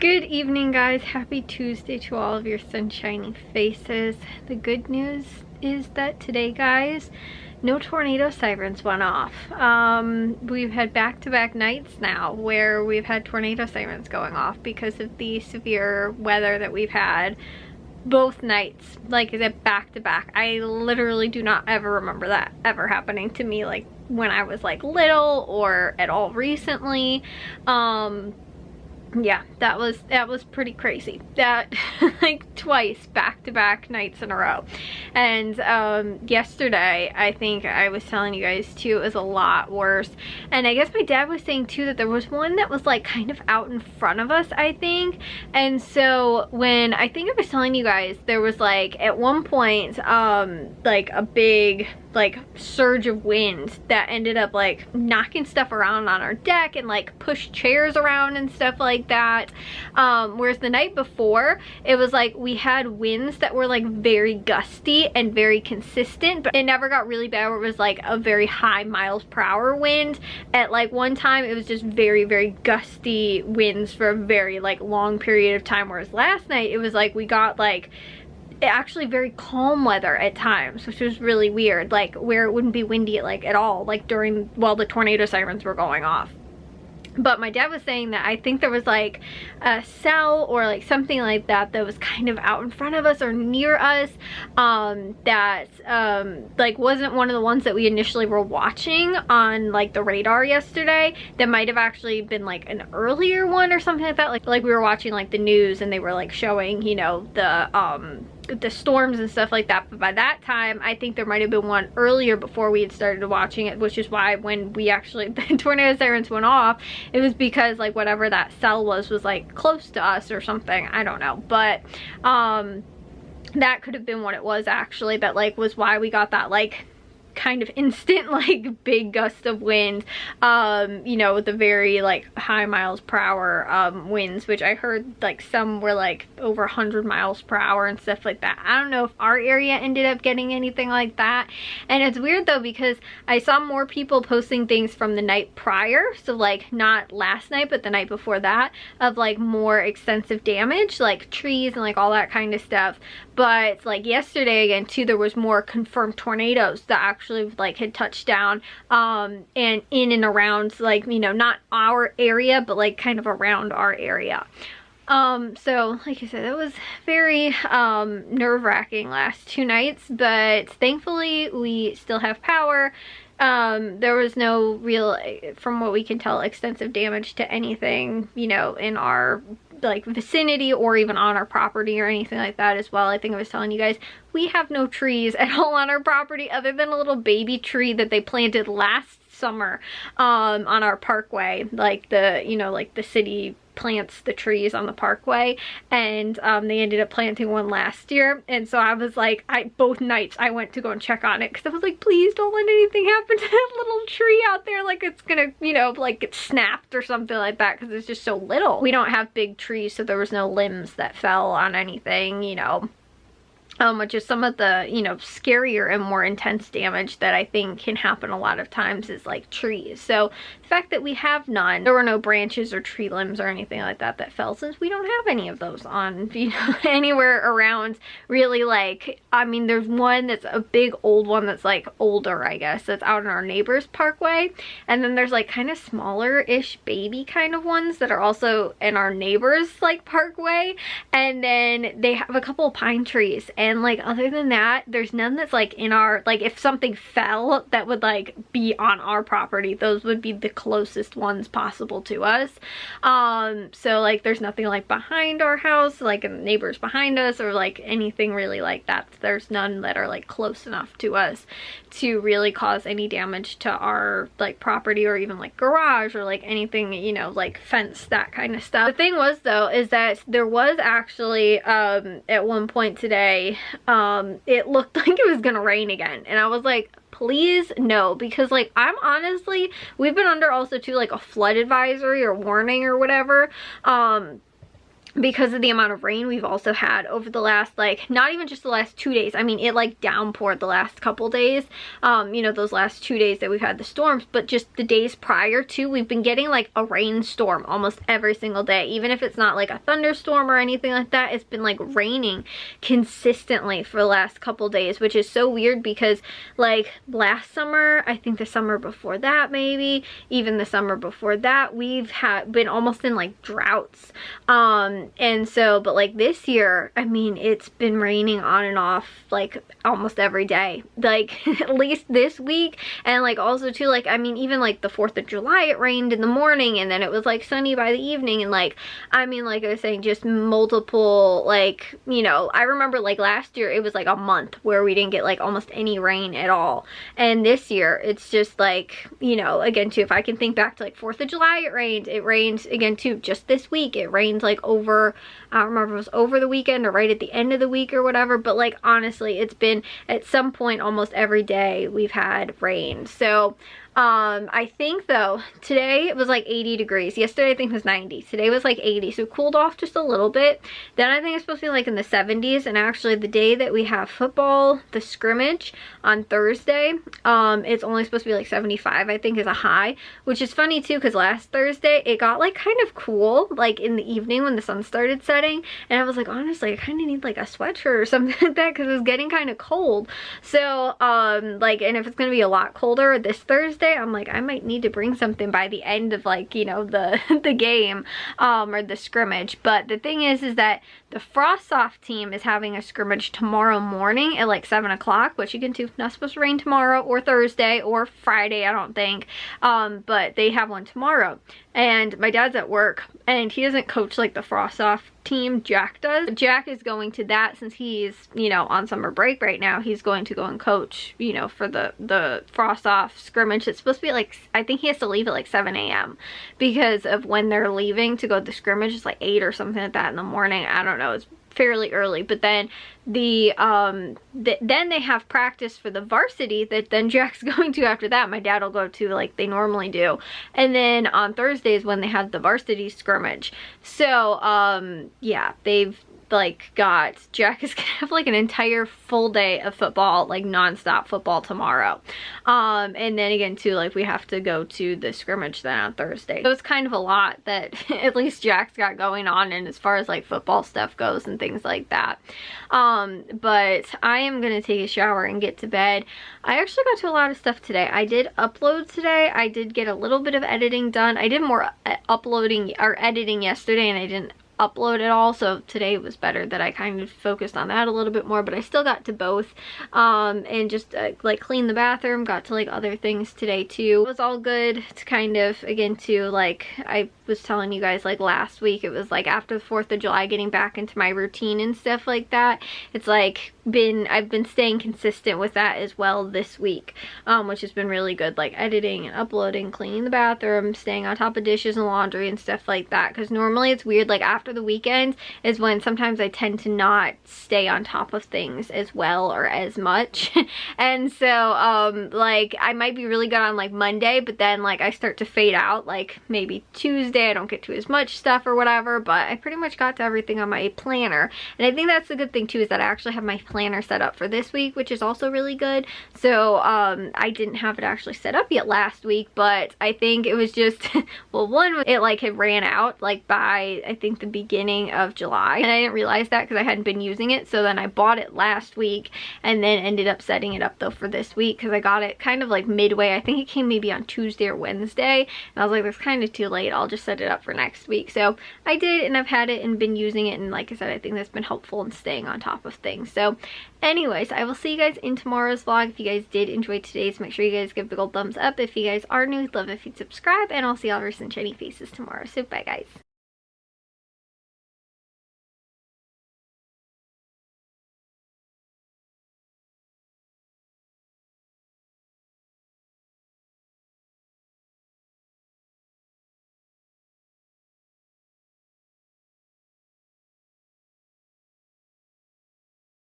Good evening, guys. Happy Tuesday to all of your sunshiny faces. The good news is that today, guys, no tornado sirens went off. We've had back-to-back nights now where we've had tornado sirens going off because of the severe weather that we've had both nights, like back-to-back. I literally do not ever remember that ever happening to me, like when I was like little or at all recently. Yeah, that was pretty crazy. That like twice back-to-back nights in a row. And yesterday, I think I was telling you guys too, it was a lot worse. And I guess my dad was saying too that there was one that was like kind of out in front of us, I think. And so when I think I was telling you guys, there was like at one point like a big like surge of wind that ended up like knocking stuff around on our deck and like pushed chairs around and stuff like that. Whereas the night before, it was like we had winds that were like very gusty and very consistent, but it never got really bad where it was like a very high miles per hour wind. At like one time it was just very, very gusty winds for a very like long period of time, whereas last night it was like we got like actually very calm weather at times, which was really weird, like where it wouldn't be windy like at all, like during while the tornado sirens were going off. But my dad was saying that I think there was like a cell or like something like that that was kind of out in front of us or near us, that like wasn't one of the ones that we initially were watching on like the radar yesterday. That might have actually been like an earlier one or something like that, like we were watching like the news and they were like showing, you know, the storms and stuff like that. But by that time, I think there might have been one earlier before we had started watching it, which is why when we actually, the tornado sirens went off, it was because like whatever that cell was like close to us or something. I don't know, but that could have been what it was actually. That like was why we got that like kind of instant like big gust of wind, you know, with the very like high miles per hour winds, which I heard like some were like over 100 miles per hour and stuff like that. I don't know if our area ended up getting anything like that. And it's weird though, because I saw more people posting things from the night prior, so like not last night but the night before that, of like more extensive damage, like trees and like all that kind of stuff. But like yesterday again too, there was more confirmed tornadoes that actually like had touched down and in and around, like, you know, not our area but like kind of around our area. So like I said, it was very nerve-wracking last two nights, but thankfully we still have power. There was no real, from what we can tell, extensive damage to anything, you know, in our like vicinity or even on our property or anything like that as well. I think I was telling you guys, we have no trees at all on our property other than a little baby tree that they planted last summer on our parkway. Like the, you know, like the city plants the trees on the parkway, and they ended up planting one last year. And so I was like, both nights I went to go and check on it because I was like, please don't let anything happen to that little tree out there, like it's gonna, you know, like get snapped or something like that, because it's just so little. We don't have big trees, so there was no limbs that fell on anything, you know. Which is some of the, you know, scarier and more intense damage that I think can happen a lot of times is like trees. So the fact that we have none, there were no branches or tree limbs or anything like that that fell, since we don't have any of those on, you know, anywhere around really. Like, I mean, there's one that's a big old one that's like older, I guess, that's out in our neighbor's parkway. And then there's like kind of smaller-ish baby kind of ones that are also in our neighbor's like parkway. And then they have a couple of pine trees. And like other than that, there's none that's like in our, like if something fell that would like be on our property, those would be the closest ones possible to us. So like there's nothing like behind our house, like neighbors behind us, or like anything really like that. There's none that are like close enough to us to really cause any damage to our like property or even like garage or like anything, you know, like fence, that kind of stuff. The thing was though, is that there was actually at one point today, it looked like it was gonna rain again, and I was like, please no, because like I'm honestly, we've been under also too like a flood advisory or warning or whatever, because of the amount of rain we've also had over the last, like, not even just the last 2 days. I mean, it like downpoured the last couple days, you know, those last 2 days that we've had the storms, but just the days prior to, we've been getting like a rainstorm almost every single day. Even if it's not like a thunderstorm or anything like that, it's been like raining consistently for the last couple days, which is so weird because like last summer, I think the summer before that, maybe even the summer before that, we've been almost in like droughts. And so, but like this year, I mean, it's been raining on and off like almost every day, like at least this week. And like also too, like, I mean, even like the 4th of July, it rained in the morning and then it was like sunny by the evening. And like, I mean, like I was saying, just multiple, like, you know, I remember like last year, it was like a month where we didn't get like almost any rain at all. And this year, it's just like, you know, again too, if I can think back to like 4th of July, it rained again too, just this week, it rained like over, I don't remember if it was over the weekend or right at the end of the week or whatever, but like honestly, it's been at some point almost every day we've had rain. So I think though, today it was like 80 degrees. Yesterday I think it was 90. Today was like 80. So it cooled off just a little bit. Then I think it's supposed to be like in the 70s. And actually the day that we have football, the scrimmage on Thursday, it's only supposed to be like 75, I think, is a high. Which is funny too, because last Thursday it got like kind of cool, like in the evening when the sun started setting. And I was like, honestly, I kind of need like a sweatshirt or something like that because it was getting kind of cold. So like, and if it's going to be a lot colder this Thursday, I'm like, I might need to bring something by the end of like, you know, the the game or the scrimmage. But the thing is that the Frost Off team is having a scrimmage tomorrow morning at like 7 o'clock, which you can do. Not supposed to rain tomorrow or Thursday or Friday, I don't think, but they have one tomorrow. And my dad's at work and he doesn't coach like the Frost Off team, Jack does. Jack is going to that since he's, you know, on summer break right now. He's going to go and coach, you know, for the Frost Off scrimmage. It's supposed to be like, I think he has to leave at like 7 a.m. because of when they're leaving to go to the scrimmage. It's like 8 or something like that in the morning. I don't know. It's fairly early, but then then they have practice for the varsity that then Jack's going to after that. My dad will go to like they normally do, and then on Thursdays when they have the varsity scrimmage. So yeah, they've like Jack is gonna have like an entire full day of football, like non-stop football tomorrow. And then again too, like we have to go to the scrimmage then on Thursday. So it's kind of a lot that at least Jack's got going on, and as far as like football stuff goes and things like that. But I am gonna take a shower and get to bed. I actually got to a lot of stuff today. I did upload today. I did get a little bit of editing done. I did more uploading or editing yesterday and I didn't upload it all, so today was better that I kind of focused on that a little bit more, but I still got to both and just like clean the bathroom, got to like other things today too. It was all good. It's kind of again too, like I was telling you guys like last week, it was like after the 4th of July getting back into my routine and stuff like that. It's like I've been staying consistent with that as well this week, which has been really good, like editing and uploading, cleaning the bathroom, staying on top of dishes and laundry and stuff like that, because normally it's weird, like after the weekends is when sometimes I tend to not stay on top of things as well or as much. And so like I might be really good on like Monday, but then like I start to fade out, like maybe Tuesday I don't get to as much stuff or whatever, but I pretty much got to everything on my planner. And I think that's the good thing too, is that I actually have my planner set up for this week, which is also really good. So I didn't have it actually set up yet last week, but I think it was just well, one, it like had ran out like by I think the beginning of July, and I didn't realize that because I hadn't been using it. So then I bought it last week and then ended up setting it up though for this week because I got it kind of like midway. I think it came maybe on Tuesday or Wednesday, and I was like, that's kind of too late, I'll just set it up for next week. So I did, and I've had it and been using it, and like I said, I think that's been helpful in staying on top of things. So anyways, I will see you guys in tomorrow's vlog. If you guys did enjoy today's, make sure you guys give a big old thumbs up. If you guys are new, love if you'd subscribe, and I'll see y'all recent shiny faces tomorrow. So bye guys.